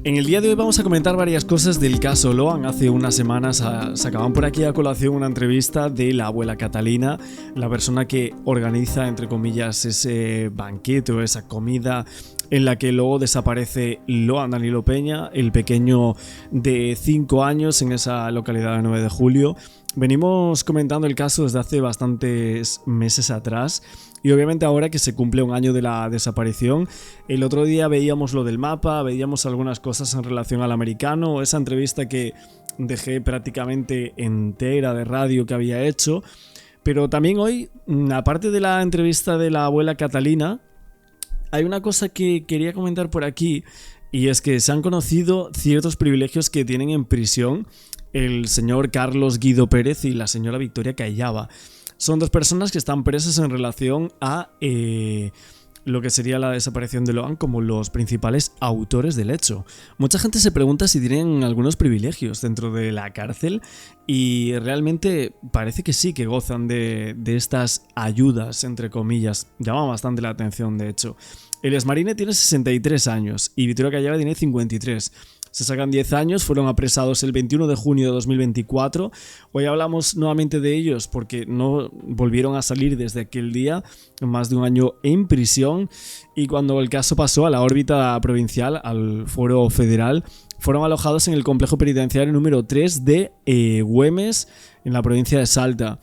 En el día de hoy vamos a comentar varias cosas del caso Loan. Hace unas semanas sacaban por aquí a colación una entrevista de la abuela Catalina, la persona que organiza, entre comillas, ese banquete o esa comida en la que luego desaparece Loan Danilo Peña, el pequeño de 5 años en esa localidad de 9 de julio. Venimos comentando el caso desde hace bastantes meses atrás y obviamente ahora que se cumple un año de la desaparición, el otro día veíamos lo del mapa, veíamos algunas cosas en relación al americano, esa entrevista que dejé prácticamente entera de radio que había hecho, pero también hoy, aparte de la entrevista de la abuela Catalina, hay una cosa que quería comentar por aquí y es que se han conocido ciertos privilegios que tienen en prisión el señor Carlos Guido Pérez y la señora Victoria Callava. Son dos personas que están presas en relación a lo que sería la desaparición de Loan como los principales autores del hecho. Mucha gente se pregunta si tienen algunos privilegios dentro de la cárcel y realmente parece que sí, que gozan de estas ayudas, entre comillas. Llama bastante la atención, de hecho. Elias Marine tiene 63 años y Victoria Callava tiene 53. Se sacan 10 años, fueron apresados el 21 de junio de 2024. Hoy hablamos nuevamente de ellos porque no volvieron a salir desde aquel día, más de un año en prisión. Y cuando el caso pasó a la órbita provincial, al fuero federal, fueron alojados en el complejo penitenciario número 3 de Güemes, en la provincia de Salta.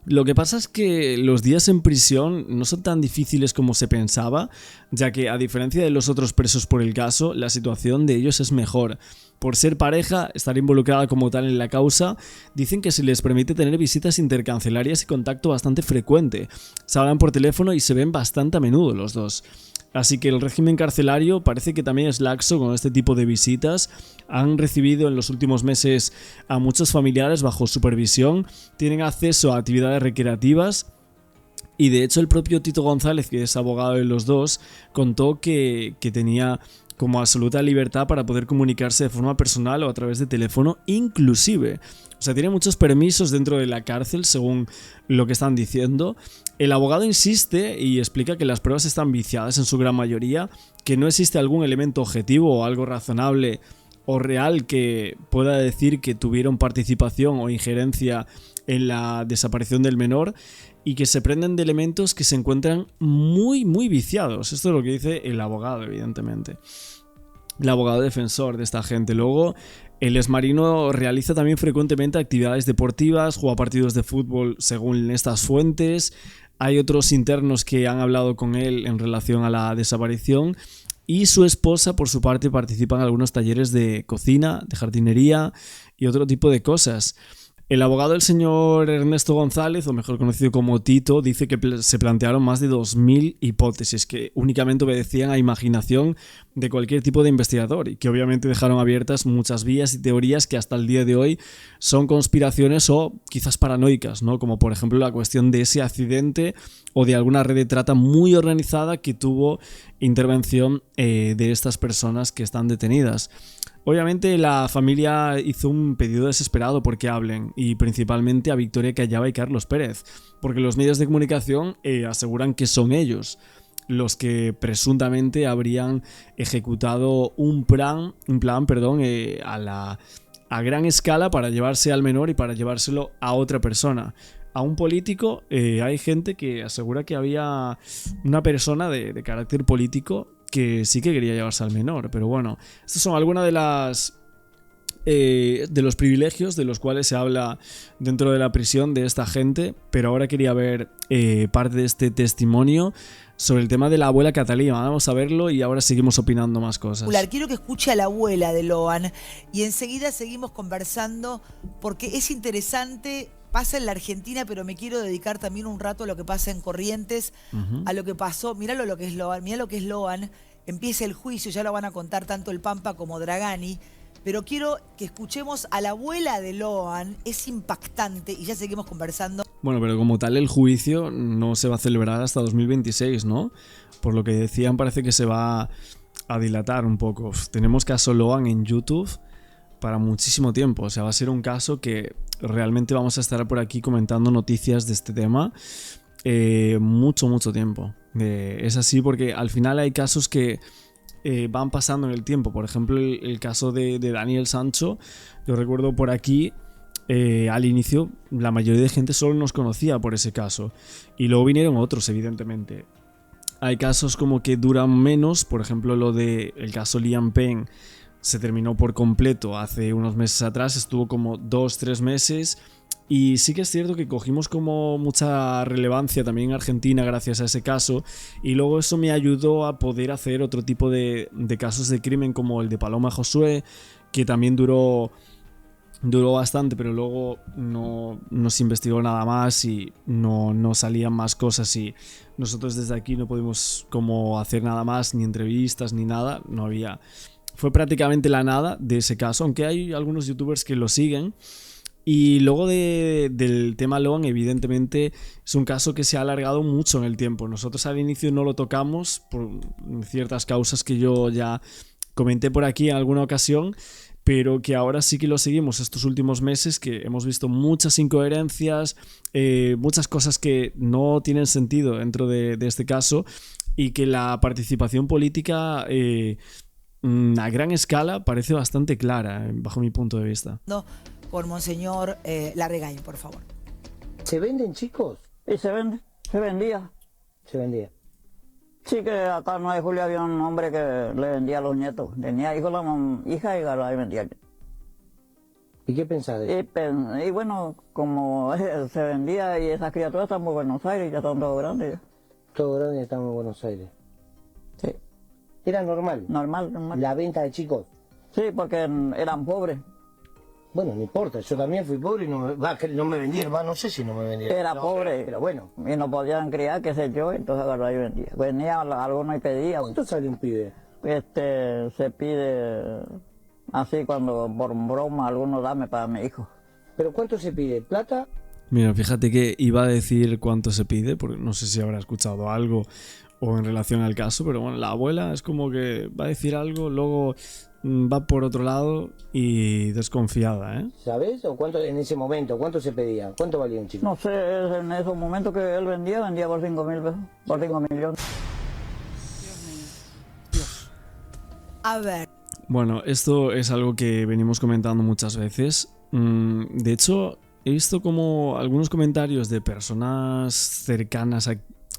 Lo que pasa es que los días en prisión no son tan difíciles como se pensaba, ya que a diferencia de los otros presos por el caso, la situación de ellos es mejor. Por ser pareja, estar involucrada como tal en la causa, dicen que se les permite tener visitas intercancelarias y contacto bastante frecuente. Se hablan por teléfono y se ven bastante a menudo los dos. Así que el régimen carcelario parece que también es laxo con este tipo de visitas. Han recibido en los últimos meses a muchos familiares bajo supervisión, tienen acceso a actividades recreativas y de hecho el propio Tito González, que es abogado de los dos, contó que tenía como absoluta libertad para poder comunicarse de forma personal o a través de teléfono inclusive. O sea, tiene muchos permisos dentro de la cárcel, según lo que están diciendo. El abogado insiste y explica que las pruebas están viciadas en su gran mayoría, que no existe algún elemento objetivo o algo razonable o real que pueda decir que tuvieron participación o injerencia en la desaparición del menor y que se prenden de elementos que se encuentran muy viciados. Esto es lo que dice el abogado, evidentemente. El abogado defensor de esta gente. Luego, el exmarino realiza también frecuentemente actividades deportivas, juega partidos de fútbol según estas fuentes. Hay otros internos que han hablado con él en relación a la desaparición. Y su esposa, por su parte, participa en algunos talleres de cocina, de jardinería y otro tipo de cosas. El abogado del señor Ernesto González, o mejor conocido como Tito, dice que se plantearon más de 2000 hipótesis que únicamente obedecían a imaginación de cualquier tipo de investigador y que obviamente dejaron abiertas muchas vías y teorías que hasta el día de hoy son conspiraciones o quizás paranoicas, ¿no? Como por ejemplo la cuestión de ese accidente o de alguna red de trata muy organizada que tuvo intervención de estas personas que están detenidas. Obviamente la familia hizo un pedido desesperado porque hablen y principalmente a Victoria Callava y Carlos Pérez, porque los medios de comunicación aseguran que son ellos los que presuntamente habrían ejecutado un plan a gran escala para llevarse al menor y para llevárselo a otra persona. A un político, hay gente que asegura que había una persona de carácter político que sí que quería llevarse al menor, pero bueno, estas son algunas de los privilegios de los cuales se habla dentro de la prisión de esta gente, pero ahora quería ver parte de este testimonio sobre el tema de la abuela Catalina. Vamos a verlo y ahora seguimos opinando más cosas. Quiero que escuche a la abuela de Loan y enseguida seguimos conversando porque es interesante. Pasa en la Argentina, pero me quiero dedicar también un rato a lo que pasa en Corrientes, a lo que pasó. Mirá lo que es Loan, mirá lo que es Loan. Empieza el juicio, ya lo van a contar tanto el Pampa como Dragani. Pero quiero que escuchemos a la abuela de Loan. Es impactante y ya seguimos conversando. Bueno, pero como tal el juicio no se va a celebrar hasta 2026, ¿no? Por lo que decían parece que se va a dilatar un poco. Tenemos caso Loan en YouTube para muchísimo tiempo. O sea, va a ser un caso que realmente vamos a estar por aquí comentando noticias de este tema mucho tiempo. Es así porque al final hay casos que van pasando en el tiempo. Por ejemplo, el caso de Daniel Sancho, yo recuerdo por aquí, al inicio la mayoría de gente solo nos conocía por ese caso, y luego vinieron otros, evidentemente. Hay casos como que duran menos, por ejemplo el caso Liam Payne se terminó por completo hace unos meses atrás, estuvo como 2-3 meses, y sí que es cierto que cogimos como mucha relevancia también en Argentina gracias a ese caso, y luego eso me ayudó a poder hacer otro tipo de casos de crimen como el de Paloma Josué, que también duró bastante, pero luego no se investigó nada más y no salían más cosas, y nosotros desde aquí no pudimos como hacer nada más, ni entrevistas ni nada, no había, fue prácticamente la nada de ese caso, aunque hay algunos youtubers que lo siguen. Y luego del tema Loan, evidentemente es un caso que se ha alargado mucho en el tiempo. Nosotros al inicio no lo tocamos por ciertas causas que yo ya comenté por aquí en alguna ocasión, pero que ahora sí que lo seguimos estos últimos meses, que hemos visto muchas incoherencias, muchas cosas que no tienen sentido dentro de este caso, y que la participación política a gran escala parece bastante clara, bajo mi punto de vista. No, por Monseñor Larregain, por favor. ¿Se venden, chicos? Y se vende, se vendía. Se vendía. Sí, que acá en 9 de julio había un hombre que le vendía a los nietos. Tenía hijos, la hija y la vendía. ¿Y qué pensás de eso? Y bueno, como se vendía y esas criaturas están en Buenos Aires, ya están todos grandes. Ya. Todo grande, estamos en Buenos Aires. Sí. ¿Era normal? Normal. La venta de chicos. Sí, porque eran pobres. Bueno, no importa, yo también fui pobre y no me vendieron, no sé si no me vendieron. Era pobre, pero bueno. Y no podían criar, qué sé yo, entonces agarraba y vendía. Venía alguno y pedía. ¿Cuánto sale un pibe? Se pide así cuando por broma alguno dame para mi hijo. ¿Pero cuánto se pide? ¿Plata? Mira, fíjate que iba a decir cuánto se pide, porque no sé si habrá escuchado algo o en relación al caso, pero bueno, la abuela es como que va a decir algo, luego va por otro lado y desconfiada, ¿eh? ¿Sabes? ¿O cuánto en ese momento? ¿Cuánto se pedía? ¿Cuánto valía un chico? No sé, en esos momentos que él vendía por 5.000 pesos, por 5 millones. A ver. Bueno, esto es algo que venimos comentando muchas veces. De hecho, he visto como algunos comentarios de personas cercanas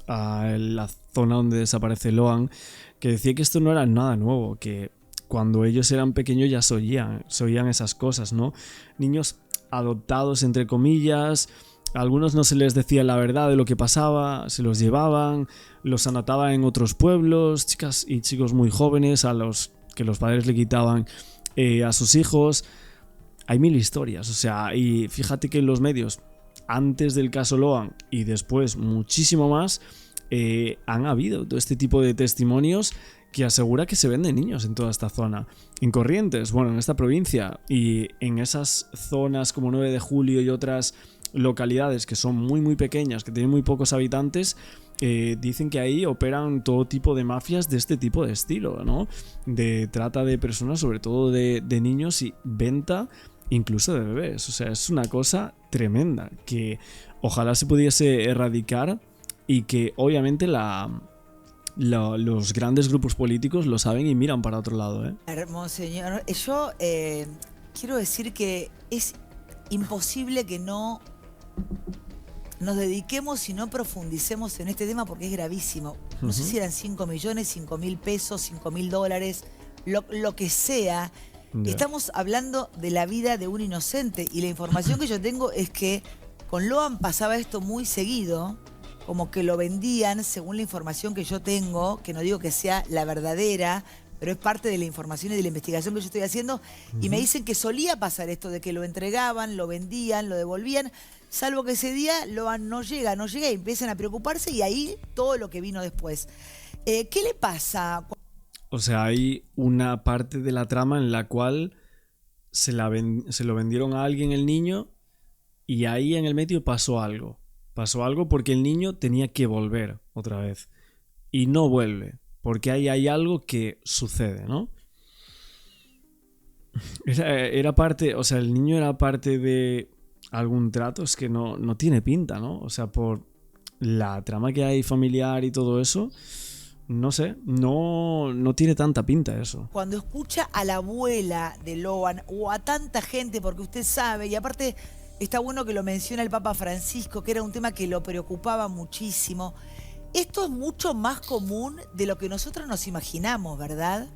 a la zona donde desaparece Loan, que decía que esto no era nada nuevo, que cuando ellos eran pequeños ya se oían esas cosas, ¿no? Niños adoptados, entre comillas, a algunos no se les decía la verdad de lo que pasaba, se los llevaban, los anotaban en otros pueblos, chicas y chicos muy jóvenes a los que los padres le quitaban a sus hijos. Hay mil historias, o sea, y fíjate que en los medios, antes del caso Loan y después muchísimo más, han habido todo este tipo de testimonios que asegura que se venden niños en toda esta zona. En Corrientes, bueno, en esta provincia y en esas zonas como 9 de julio y otras localidades que son muy muy pequeñas, que tienen muy pocos habitantes, dicen que ahí operan todo tipo de mafias de este tipo de estilo, ¿no? De trata de personas, sobre todo de niños, y venta incluso de bebés. O sea, es una cosa tremenda que ojalá se pudiese erradicar, y que obviamente los grandes grupos políticos lo saben y miran para otro lado, ¿eh? Monseñor, yo quiero decir que es imposible que no nos dediquemos y no profundicemos en este tema, porque es gravísimo. No sé si eran 5 millones, 5.000 pesos, 5.000 dólares, lo que sea. Yeah. Estamos hablando de la vida de un inocente, y la información que yo tengo es que con Loan pasaba esto muy seguido, como que lo vendían, según la información que yo tengo, que no digo que sea la verdadera, pero es parte de la información y de la investigación que yo estoy haciendo, y me dicen que solía pasar esto de que lo entregaban, lo vendían, lo devolvían, salvo que ese día Loan no llega, y empiezan a preocuparse, y ahí todo lo que vino después. ¿Qué le pasa? O sea, hay una parte de la trama en la cual se lo vendieron a alguien el niño, y ahí en el medio pasó algo. Pasó algo porque el niño tenía que volver otra vez. Y no vuelve, porque ahí hay algo que sucede, ¿no? Era parte, o sea, el niño era parte de algún trato, es que no tiene pinta, ¿no? O sea, por la trama que hay familiar y todo eso, no sé, no tiene tanta pinta eso. Cuando escucha a la abuela de Loan o a tanta gente, porque usted sabe, y aparte está bueno que lo menciona el Papa Francisco, que era un tema que lo preocupaba muchísimo. Esto es mucho más común de lo que nosotros nos imaginamos, ¿verdad?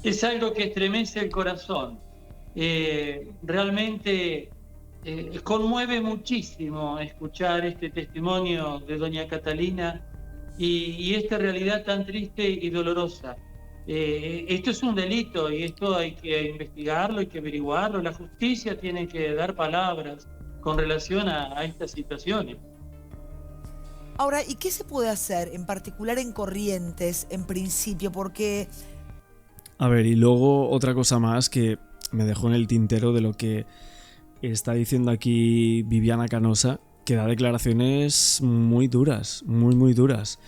Es algo que estremece el corazón. Realmente conmueve muchísimo escuchar este testimonio de doña Catalina y esta realidad tan triste y dolorosa. Esto es un delito y esto hay que investigarlo, hay que averiguarlo. La justicia tiene que dar palabras con relación a estas situaciones. Ahora, ¿y qué se puede hacer en particular en Corrientes, en principio? Porque... A ver, y luego otra cosa más que me dejó en el tintero de lo que está diciendo aquí Viviana Canosa, que da declaraciones muy duras, muy duras.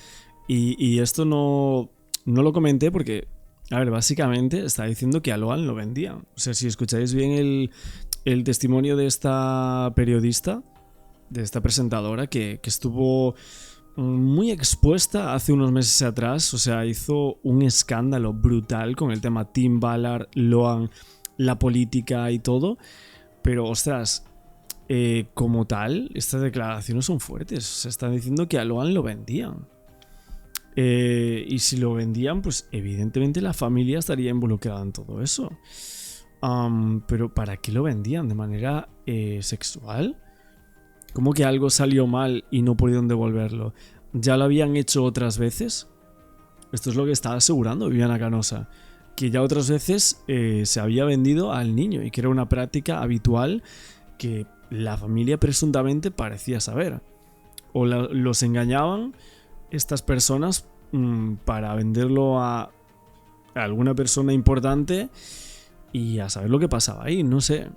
Y esto no lo comenté porque, a ver, básicamente está diciendo que a Loan lo vendían. O sea, si escucháis bien el testimonio de esta periodista, de esta presentadora que estuvo muy expuesta hace unos meses atrás, o sea, hizo un escándalo brutal con el tema Tim Ballard, Loan, la política y todo, pero ostras, como tal, estas declaraciones son fuertes, se están diciendo que a Loan lo vendían. Y si lo vendían, pues evidentemente la familia estaría involucrada en todo eso. Pero ¿para qué lo vendían? ¿De manera sexual? ¿Cómo que algo salió mal y no pudieron devolverlo? ¿Ya lo habían hecho otras veces? Esto es lo que está asegurando Viviana Canosa, que ya otras veces se había vendido al niño y que era una práctica habitual que la familia presuntamente parecía saber. O los engañaban estas personas para venderlo a alguna persona importante y a saber lo que pasaba ahí, no sé.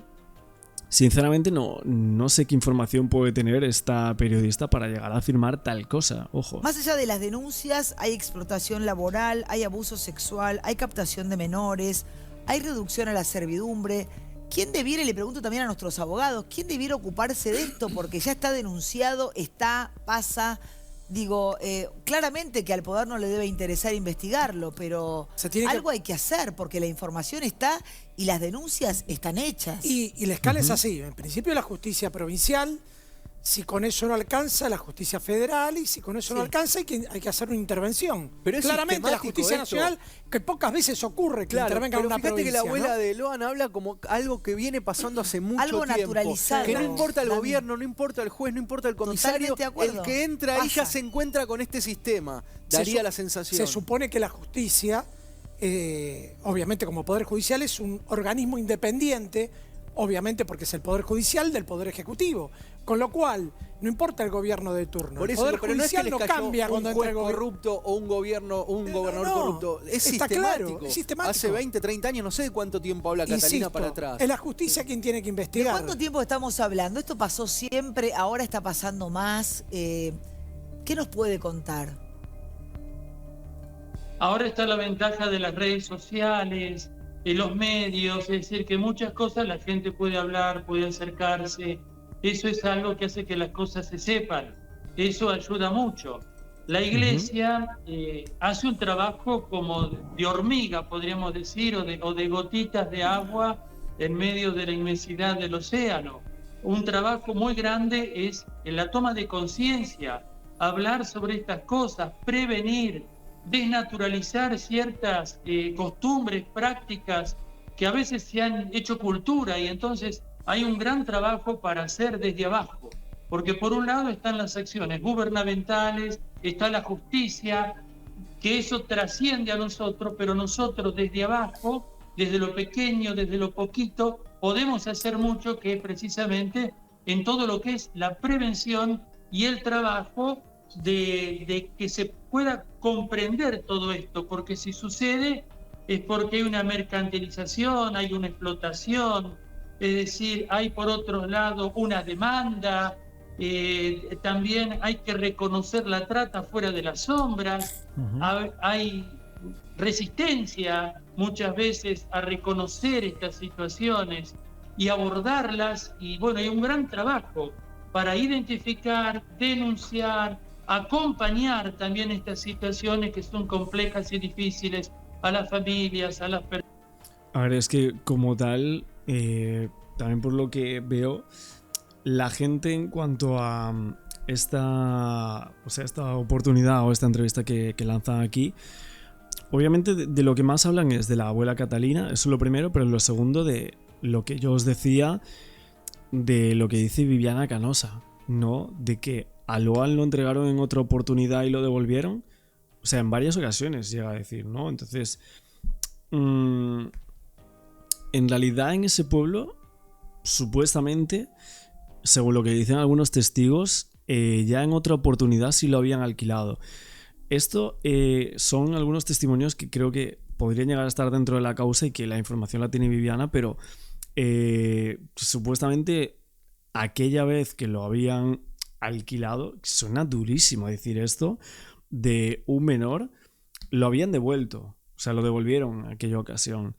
Sinceramente no sé qué información puede tener esta periodista para llegar a afirmar tal cosa, ojo. Más allá de las denuncias, hay explotación laboral, hay abuso sexual, hay captación de menores, hay reducción a la servidumbre. ¿Quién debiera, y le pregunto también a nuestros abogados, quién debiera ocuparse de esto? Porque ya está denunciado, pasa. Digo, claramente que al poder no le debe interesar investigarlo, pero algo hay que hacer porque la información está y las denuncias están hechas. Y la escala es así. En principio la justicia provincial, si con eso no alcanza, la justicia federal, y si con eso no alcanza, hay que hacer una intervención. Pero claramente la justicia nacional, que pocas veces ocurre que intervenga en una fíjate provincia. Que la abuela ¿no? de Loan habla como algo que viene pasando hace mucho algo tiempo. Naturalizado. Que no importa el gobierno, no importa el juez, no importa el comisario, el que entra ahí ya se encuentra con este sistema. Daría la sensación. Se supone que la justicia, obviamente como Poder Judicial, es un organismo independiente, obviamente porque es el Poder Judicial del Poder Ejecutivo. Con lo cual, no importa el gobierno de turno. Por eso, el Poder Judicial no cambia cuando entra el gobierno corrupto o un gobernador corrupto. Es está sistemático. claro, es sistemático. Hace 20, 30 años, no sé de cuánto tiempo habla Catalina. Insisto, para atrás. Es la justicia quien tiene que investigar. ¿De cuánto tiempo estamos hablando? Esto pasó siempre, ahora está pasando más. ¿Qué nos puede contar? Ahora está la ventaja de las redes sociales, de los medios, es decir, que muchas cosas la gente puede hablar, puede acercarse. Eso es algo que hace que las cosas se sepan. Eso ayuda mucho. La Iglesia hace un trabajo como de hormiga, podríamos decir, o de gotitas de agua en medio de la inmensidad del océano. Un trabajo muy grande es en la toma de conciencia, hablar sobre estas cosas, prevenir, desnaturalizar ciertas costumbres, prácticas que a veces se han hecho cultura, y entonces hay un gran trabajo para hacer desde abajo, porque por un lado están las acciones gubernamentales, está la justicia, que eso trasciende a nosotros, pero nosotros desde abajo, desde lo pequeño, desde lo poquito, podemos hacer mucho, que es precisamente en todo lo que es la prevención y el trabajo de que se pueda comprender todo esto, porque si sucede es porque hay una mercantilización, hay una explotación, es decir, hay por otro lado una demanda, también hay que reconocer la trata fuera de las sombras, hay resistencia muchas veces a reconocer estas situaciones y abordarlas, y bueno, hay un gran trabajo para identificar, denunciar, acompañar también estas situaciones que son complejas y difíciles a las familias, a las personas. A ver, es que como tal, también por lo que veo, la gente en cuanto a esta oportunidad o esta entrevista que lanzan aquí, obviamente de lo que más hablan es de la abuela Catalina, eso es lo primero, pero lo segundo de lo que yo os decía, de lo que dice Viviana Canosa, ¿no? De que a Lohan lo entregaron en otra oportunidad y lo devolvieron. O sea, en varias ocasiones llega a decir, ¿no? Entonces, en realidad en ese pueblo, supuestamente, según lo que dicen algunos testigos, ya en otra oportunidad sí lo habían alquilado. Esto son algunos testimonios que creo que podrían llegar a estar dentro de la causa y que la información la tiene Viviana, pero supuestamente aquella vez que lo habían alquilado, suena durísimo decir esto, de un menor, lo habían devuelto, o sea, lo devolvieron en aquella ocasión.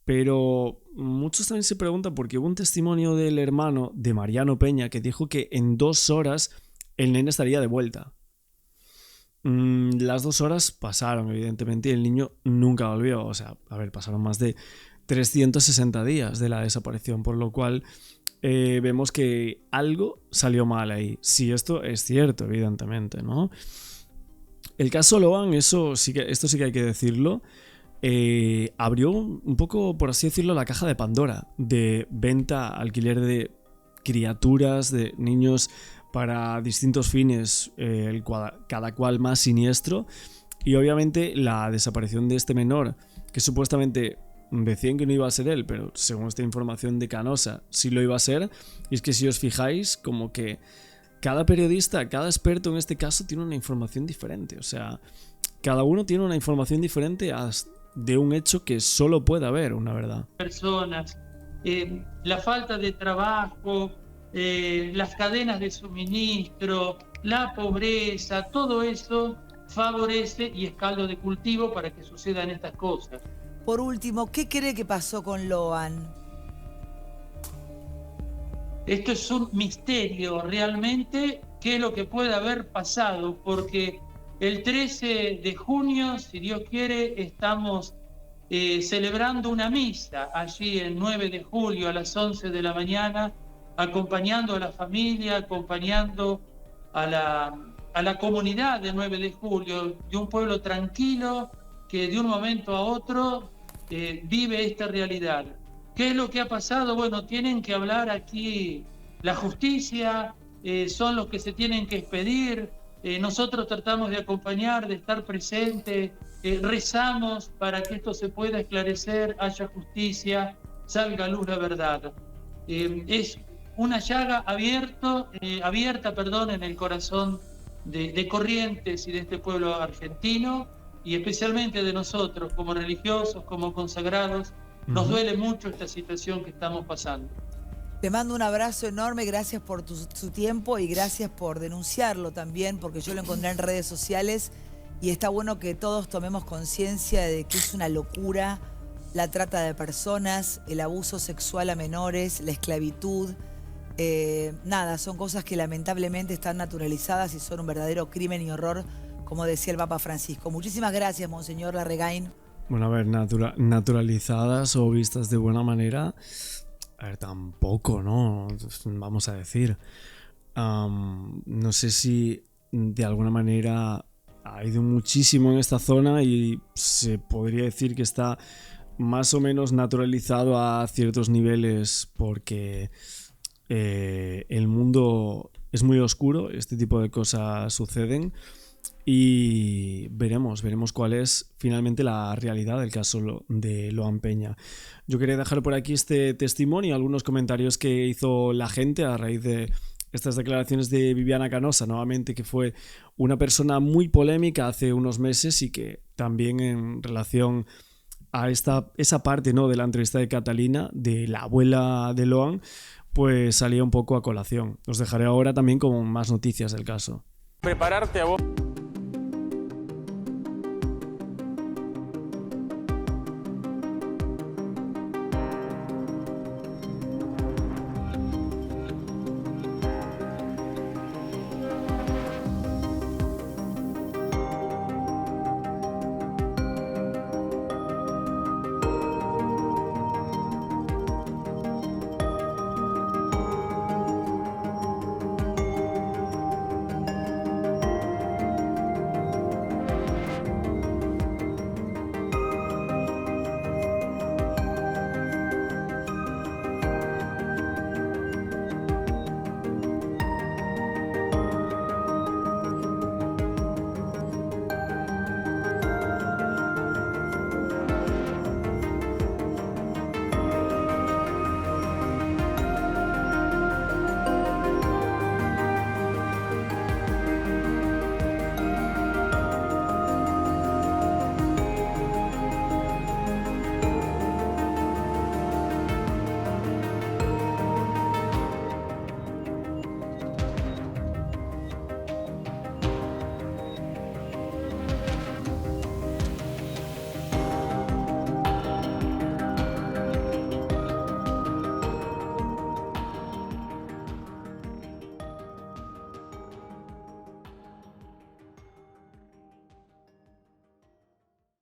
Pero muchos también se preguntan porque hubo un testimonio del hermano de Mariano Peña que dijo que en 2 horas el nene estaría de vuelta. Las 2 horas pasaron, evidentemente, y el niño nunca volvió. O sea, a ver, pasaron más de 360 días de la desaparición, por lo cual vemos que algo salió mal ahí. Si esto es cierto, evidentemente, ¿no? El caso Lohan, esto sí que hay que decirlo, abrió un poco, por así decirlo, la caja de Pandora de venta, alquiler de criaturas, de niños para distintos fines, cada cual más siniestro, y obviamente la desaparición de este menor, que supuestamente decían que no iba a ser él, pero según esta información de Canosa sí lo iba a ser. Y es que si os fijáis, como que cada periodista, cada experto en este caso tiene una información diferente, o sea, cada uno tiene una información diferente de un hecho que solo puede haber una verdad. Personas, la falta de trabajo, las cadenas de suministro, la pobreza, todo eso favorece y es caldo de cultivo para que sucedan estas cosas. Por último, ¿qué cree que pasó con Lohan? Esto es un misterio realmente, qué es lo que puede haber pasado, porque el 13 de junio, si Dios quiere, estamos celebrando una misa allí el 9 de julio a las 11 de la mañana, acompañando a la familia, acompañando a la comunidad de 9 de julio, de un pueblo tranquilo que de un momento a otro vive esta realidad. ¿Qué es lo que ha pasado? Bueno, tienen que hablar aquí la justicia, son los que se tienen que expedir. Nosotros tratamos de acompañar, de estar presentes, rezamos para que esto se pueda esclarecer, haya justicia, salga a luz la verdad. Es una llaga abierta en el corazón de Corrientes y de este pueblo argentino, y especialmente de nosotros como religiosos, como consagrados. Nos duele mucho esta situación que estamos pasando. Te mando un abrazo enorme, gracias por su tiempo y gracias por denunciarlo también, porque yo lo encontré en redes sociales y está bueno que todos tomemos conciencia de que es una locura la trata de personas, el abuso sexual a menores, la esclavitud. Nada, son cosas que lamentablemente están naturalizadas y son un verdadero crimen y horror, como decía el Papa Francisco. Muchísimas gracias, Monseñor Larregain. Bueno, a ver, naturalizadas o vistas de buena manera, a ver, tampoco, ¿no? Vamos a decir. No sé si de alguna manera ha ido muchísimo en esta zona y se podría decir que está más o menos naturalizado a ciertos niveles porque el mundo es muy oscuro, este tipo de cosas suceden. Y veremos cuál es finalmente la realidad del caso de Lohan Peña. Yo quería dejar por aquí este testimonio, algunos comentarios que hizo la gente a raíz de estas declaraciones de Viviana Canosa, nuevamente, que fue una persona muy polémica hace unos meses y que también en relación a esa parte, ¿no?, de la entrevista de Catalina, de la abuela de Lohan, pues salía un poco a colación. Os dejaré ahora también con más noticias del caso. Prepararte a vos.